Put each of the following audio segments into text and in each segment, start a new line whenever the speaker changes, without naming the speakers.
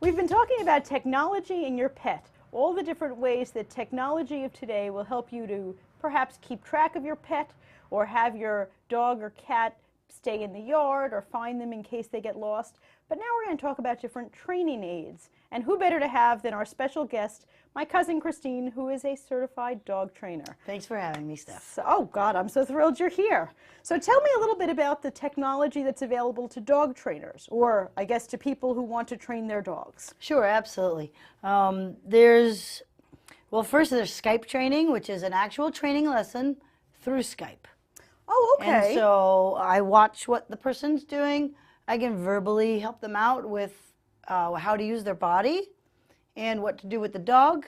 We've been talking about technology and your pet, all the different ways that technology of today will help you to perhaps keep track of your pet or have your dog or cat stay in the yard or find them in case they get lost. But now we're going to talk about different training aids. And who better to have than our special guest, my cousin Christine, who is a certified dog trainer.
Thanks for having me, Steph.
So, oh God, I'm so thrilled you're here. So tell me a little bit about the technology that's available to dog trainers, or I guess to people who want to train their dogs.
Sure, absolutely. Well, first there's Skype training, which is an actual training lesson through Skype.
Oh, okay.
And so I watch what the person's doing. I can verbally help them out with how to use their body and what to do with the dog.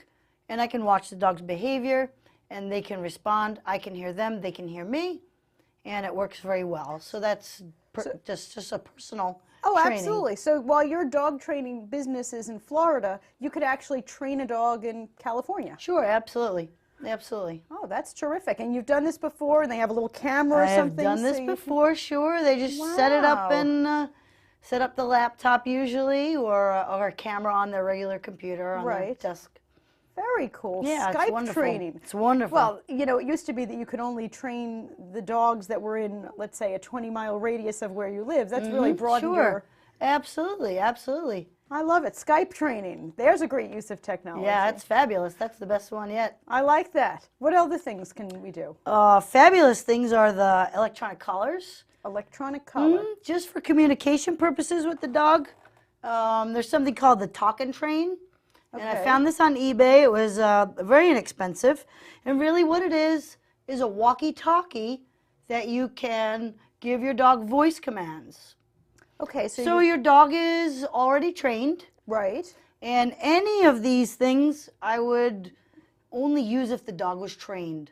And I can watch the dog's behavior, and they can respond. I can hear them, they can hear me, and it works very well. So that's just a personal training.
Absolutely. So while your dog training business is in Florida, you could actually train a dog in California.
Sure, absolutely. Absolutely.
Oh, that's terrific. And you've done this before, and they have a little camera or something?
I have done this before, sure. They just set it up and set up the laptop usually, or a camera on their regular computer on their desk.
Very cool.
Yeah,
Skype
it's wonderful.
training.
It's wonderful.
Well, you know, it used to be that you could only train the dogs that were in, let's say, a 20-mile radius of where you live. That's really broadened your...
Absolutely, absolutely.
I love it. Skype training. There's a great use of technology.
Yeah, it's fabulous. That's the best one yet.
I like that. What other things can we do?
Fabulous things are the electronic collars.
Electronic collar.
Just for communication purposes with the dog. There's something called the Talk and Train. And I found this on eBay. It was very inexpensive. And really what it is a walkie-talkie that you can give your dog voice commands.
Okay,
so your dog is already trained.
Right.
And any of these things I would only use if the dog was trained.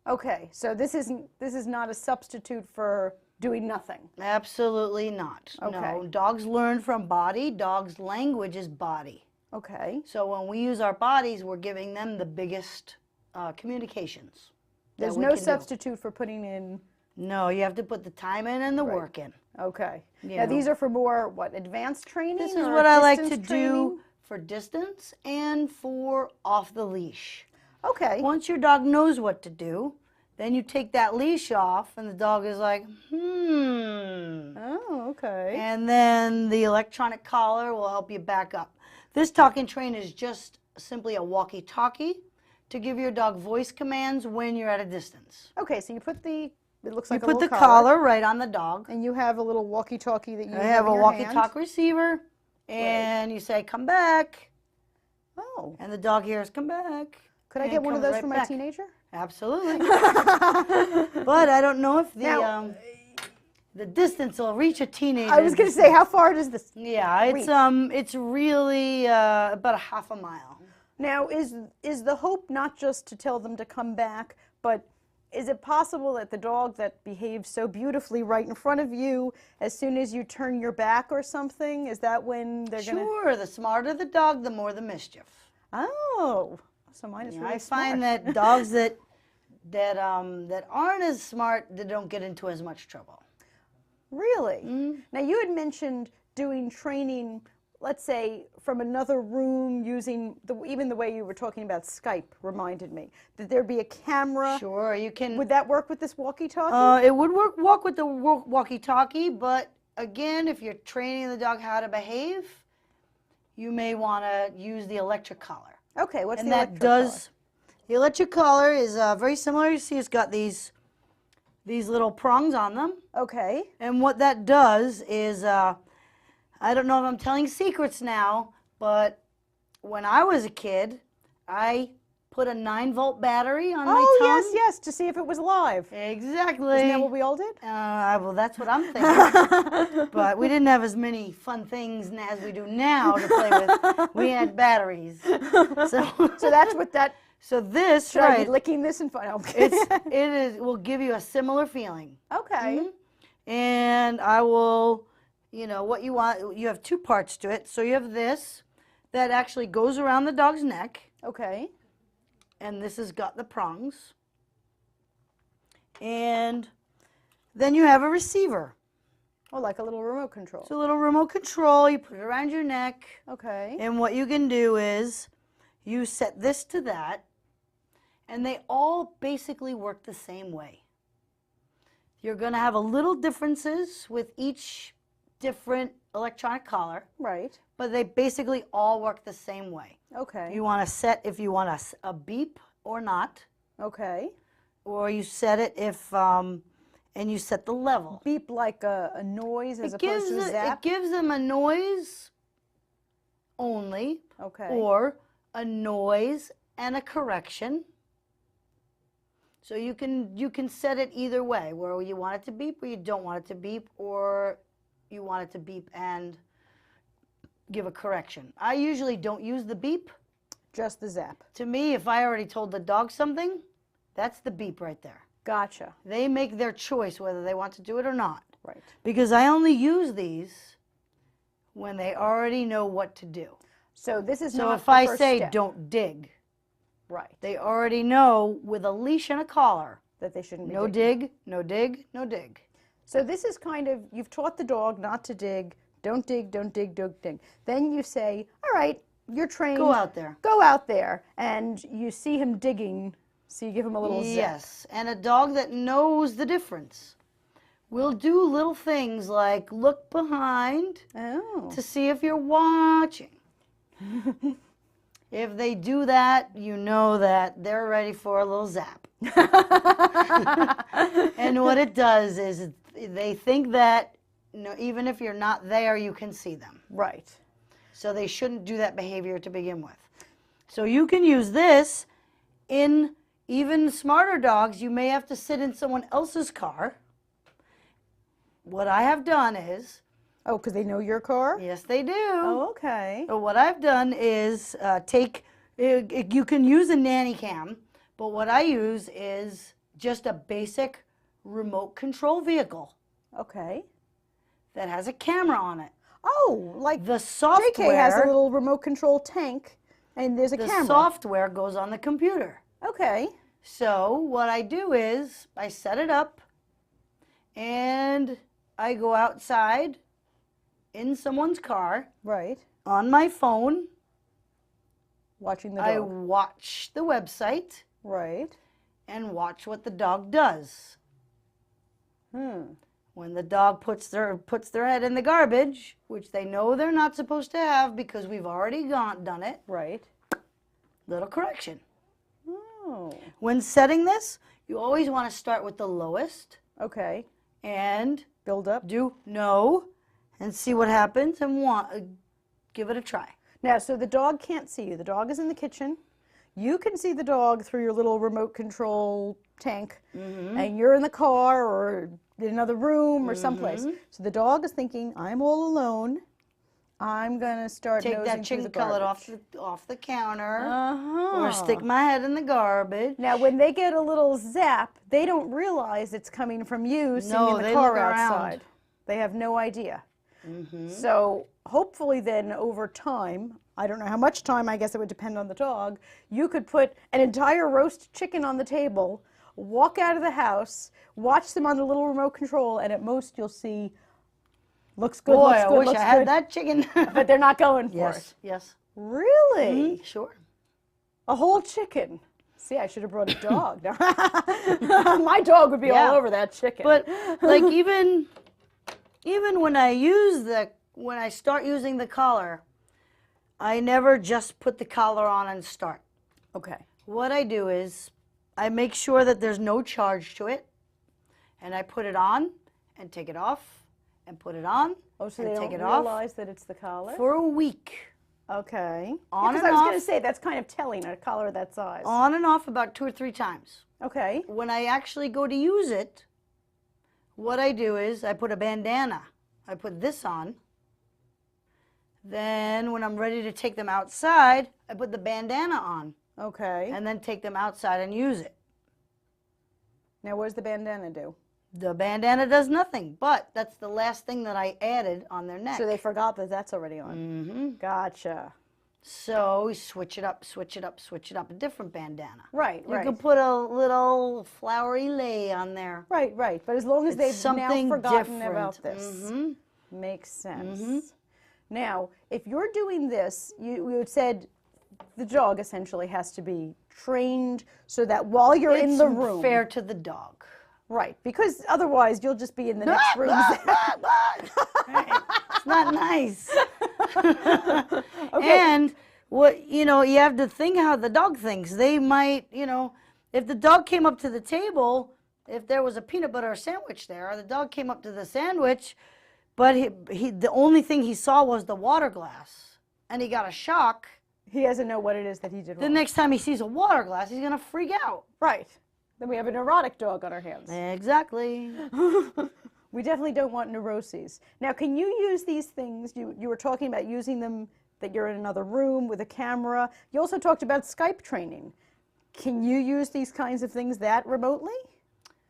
Okay, so this is not a substitute for doing nothing.
Absolutely not.
Okay.
No, dogs learn from body. Dogs' language is body.
Okay.
So when we use our bodies, we're giving them the biggest communications.
There's no substitute for putting in...
No, you have to put the time in and the work in.
Okay. Now these are for more, advanced training?
This is what I like to do for distance and for off the leash.
Okay.
Once your dog knows what to do, then you take that leash off and the dog is like,
Oh, okay.
And then the electronic collar will help you back up. This Talk and Train is just simply a walkie-talkie to give your dog voice commands when you're at a distance.
Okay, so you put the... It looks like
you put the collar right on the dog.
And you have a little walkie-talkie that you have in your
hand. I have a walkie-talkie receiver, and you say, come back.
Oh.
And the dog hears, come back.
Could I get one of those for my teenager?
Absolutely. But I don't know if the distance will reach a teenager.
I was going to say, how far does this reach?
It's really about a half a mile.
Now, is the hope not just to tell them to come back, but... Is it possible that the dog that behaves so beautifully right in front of you, as soon as you turn your back or something, is that when they're going to...
Sure, the smarter the dog, the more the mischief.
Oh, so mine is really smart.
I find that dogs that aren't as smart, they don't get into as much trouble.
Really? Now, you had mentioned doing training, let's say, from another room using, even the way you were talking about Skype reminded me, that there'd be a camera.
Sure, you can.
Would that work work with this walkie-talkie?
It would walk with the walkie-talkie, but again, if you're training the dog how to behave, you may want to use the electric collar.
Okay, what's the electric collar?
The electric collar is very similar. You see it's got these little prongs on them.
Okay.
And what that does is... I don't know if I'm telling secrets now, but when I was a kid, I put a 9-volt battery on my tongue.
Oh, yes, to see if it was live.
Exactly.
Isn't that what we all did?
Well, that's what I'm thinking. But we didn't have as many fun things as we do now to play with. We had batteries. So
that's what that...
So this,
Should I be licking this and fun?
It will give you a similar feeling.
Okay.
And I will... You know, what you want, you have two parts to it. So you have this that actually goes around the dog's neck.
Okay.
And this has got the prongs. And then you have a receiver.
Oh, like a little remote control.
It's a little remote control. You put it around your neck.
Okay.
And what you can do is you set this to that, and they all basically work the same way. You're going to have a little differences with each different electronic collar,
Right.
but they basically all work the same way.
Okay.
You want to set if you want a beep or not,
Okay.
or you set it if, and you set the level.
Beep like a noise as opposed to a zap?
It gives them a noise only,
Okay.
or a noise and a correction. So you can set it either way, where you want it to beep or you don't want it to beep, or you want it to beep and give a correction. I usually don't use the beep.
Just the zap.
To me, if I already told the dog something, that's the beep right there.
Gotcha.
They make their choice whether they want to do it or not.
Right.
Because I only use these when they already know what to do.
So this is
So
not
if
the
I
first
say
step.
don't dig,
Right.
they already know with a leash and a collar.
That they shouldn't be
No
digging.
dig, no dig, no dig.
So this is kind of, you've taught the dog not to dig, don't dig, don't dig, don't dig. Then you say, all right, you're trained.
Go out there.
Go out there. And you see him digging, so you give him a little zap.
Yes, and a dog that knows the difference will do little things like look behind
Oh.
to see if you're watching. If they do that, you know that they're ready for a little zap. And what it does is they think that even if you're not there, you can see them.
Right.
So they shouldn't do that behavior to begin with. So you can use this in even smarter dogs. You may have to sit in someone else's car. What I have done is,
Oh, because they know your car?
yes, they do.
Oh, okay.
So what I've done is you can use a nanny cam, but what I use is just a basic remote control vehicle
Okay.
that has a camera on it.
Oh, like
The software,
JK has a little remote control tank, and there's a
the
camera.
software goes on the computer.
Okay.
So what I do is I set it up and I go outside in someone's car
Right.
on my phone.
Watching the
I
dog.
watch the website
Right.
and watch what the dog does. When the dog puts their head in the garbage, which they know they're not supposed to have because we've already done it,
Right.
little correction.
Oh.
When setting this, you always want to start with the lowest
Okay.
and
Build up.
do no and see what happens and give it a try.
Now, so the dog can't see you. The dog is in the kitchen. You can see the dog through your little remote control tank, and you're in the car or in another room or someplace. So the dog is thinking, I'm all alone. I'm going to start
Take
nosing
that
through
chicken
the
cutlet
garbage.
off the counter
Uh-huh.
or stick my head in the garbage.
Now, when they get a little zap, they don't realize it's coming from you sitting
No,
in the
they
car
look around.
outside. They have no idea. So hopefully then over time, I don't know how much time, I guess it would depend on the dog, you could put an entire roast chicken on the table, walk out of the house, watch them on the little remote control, and at most you'll see, looks good,
Boy,
looks
I
good,
wish
looks
I had
good,
that chicken.
but they're not going for
Yes,
it.
yes.
Really?
Sure.
A whole chicken? See, I should have brought a dog. My dog would be
Yeah.
all over that chicken.
But like even when I start using the collar, I never just put the collar on and start.
Okay.
What I do is I make sure that there's no charge to it, and I put it on and take it off and put it on
Oh, so
and
they
take
don't
it off
realize that it's the collar?
for a week.
Okay.
On
Because
and
I was
off.
going to say, that's kind of telling, a collar that size.
On and off about 2 or 3 times.
Okay.
When I actually go to use it, what I do is I put a bandana. I put this on. Then when I'm ready to take them outside, I put the bandana on
Okay.
and then take them outside and use it.
Now, what does the bandana do?
The bandana does nothing, but that's the last thing that I added on their neck.
So they forgot that that's already on.
Mm-hmm.
Gotcha.
So we switch it up, switch it up, switch it up. A different bandana.
Right,
You
right.
can put a little flowery lei on there.
Right, right. But as long as they've now
something
forgotten
different.
about this. Makes sense. Now, if you're doing this, you had said the dog essentially has to be trained so that while you're in the room.
It's fair to the dog.
Right, because otherwise you'll just be in the next room.
It's not nice. And what you have to think how the dog thinks. They might, if the dog came up to the table, if there was a peanut butter sandwich there, the dog came up to the sandwich, but the only thing he saw was the water glass, and he got a shock.
He doesn't know what it is that he did wrong.
The next time he sees a water glass, he's gonna freak out.
Right. Then we have a neurotic dog on our hands.
Exactly.
We definitely don't want neuroses. Now, can you use these things? You were talking about using them, that you're in another room with a camera. You also talked about Skype training. Can you use these kinds of things that remotely?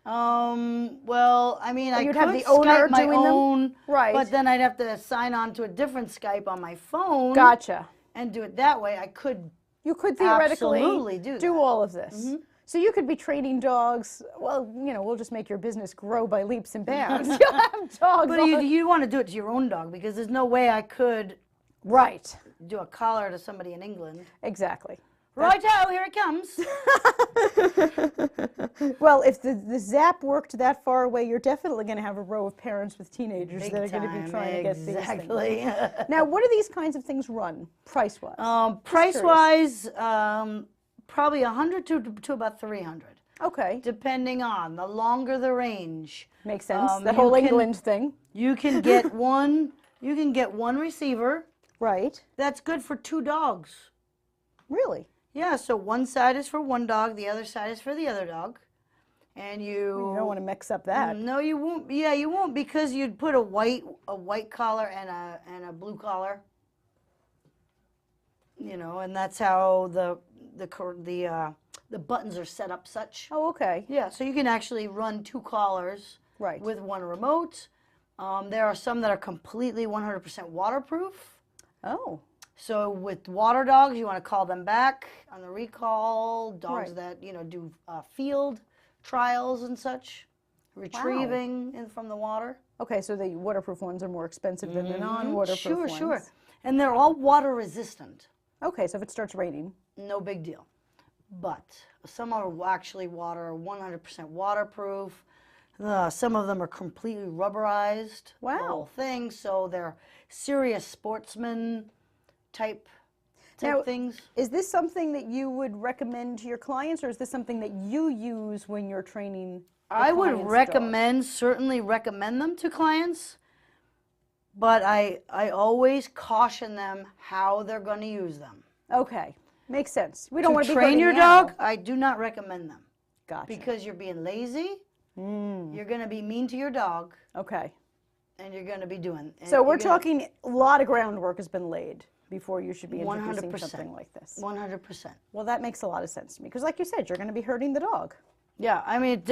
Well, I mean, I
you'd
could
have the owner
Skype my
doing them?
own,
Right.
but then I'd have to sign on to a different Skype on my phone.
Gotcha.
And do it that way. I could.
You could theoretically
Absolutely do that.
all of this. So you could be training dogs. Well, we'll just make your business grow by leaps and bounds. You'll have dogs.
But you want to do it to your own dog, because there's no way I could
Right.
do a collar to somebody in England.
Exactly.
Righto, here it comes.
Well, if the Zap worked that far away, you're definitely going to have a row of parents with teenagers
Big
that are going to be
time,
trying to get these
exactly.
things. Now, what do these kinds of things run price-wise?
Price-wise, probably 100 to about 300.
Okay.
Depending on the longer the range.
Makes sense. The whole England thing.
You can get one. You can get one receiver.
Right.
That's good for 2 dogs.
Really?
Yeah. So one side is for one dog, the other side is for the other dog, and
You don't want to mix up that.
No, you won't. Yeah, you won't, because you'd put a white collar and a blue collar. And that's how the buttons are set up such.
Oh, okay.
Yeah, so you can actually run 2 collars
Right.
with one remote. There are some that are completely 100% waterproof.
Oh.
So with water dogs, you want to call them back on the recall. Dogs
Right.
that do field trials and such, retrieving from the water.
Okay, so the waterproof ones are more expensive than the non-waterproof ones.
Sure. And they're all water resistant.
Okay, so if it starts raining.
No big deal. But some are actually 100% waterproof. Some of them are completely rubberized.
Wow.
The whole thing. So they're serious sportsman type
Now,
things.
Is this something that you would recommend to your clients, or is this something that you use when you're training the
I would
client's
certainly recommend them to clients, but I always caution them how they're going to use them.
dog? Okay, makes sense. We don't want to be
train
hurting
your
the
dog.
animal.
I do not recommend them.
Gotcha.
Because you're being lazy, you're going to be mean to your dog,
Okay.
and you're going to be doing.
So we're talking a lot of groundwork has been laid before you should be introducing
100%.
something like this.
100%.
Well, that makes a lot of sense to me because, like you said, you're going to be hurting the dog.
Yeah, I mean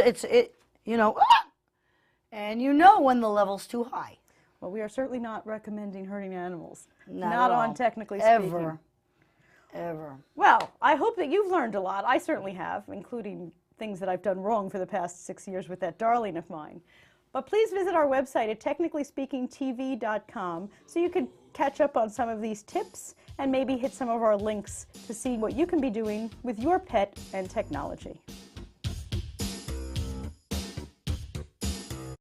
and when the level's too high.
Well, we are certainly not recommending hurting animals.
Not
Not
at
on
all.
technically speaking.
Ever.
Well, I hope that you've learned a lot. I certainly have, including things that I've done wrong for the past 6 years with that darling of mine. But please visit our website at technicallyspeakingtv.com so you can catch up on some of these tips and maybe hit some of our links to see what you can be doing with your pet and technology.